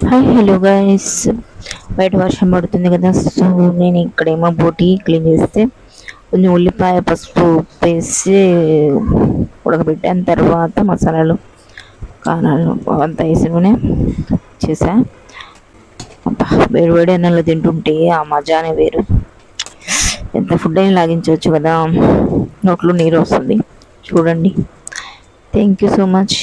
Hi hello guys. బయట వర్షం పడుతుంది కదా, సో నేను ఇక్కడేమో బోటి క్లీన్ చేస్తే కొంచెం ఉల్లిపాయ పసుపు ఉప్పు వేసి ఉడకబెట్టాను. తర్వాత మసాలాలు కారాలు అంతా వేసి నూనె చేసా. అబ్బా, వేడి వేడి అన్నంలో తింటుంటే ఆ మజానే వేరు. ఎంత ఫుడ్ అయినా లాగించవచ్చు కదా, నోట్లో నీరు వస్తుంది. చూడండి. Thank you so much.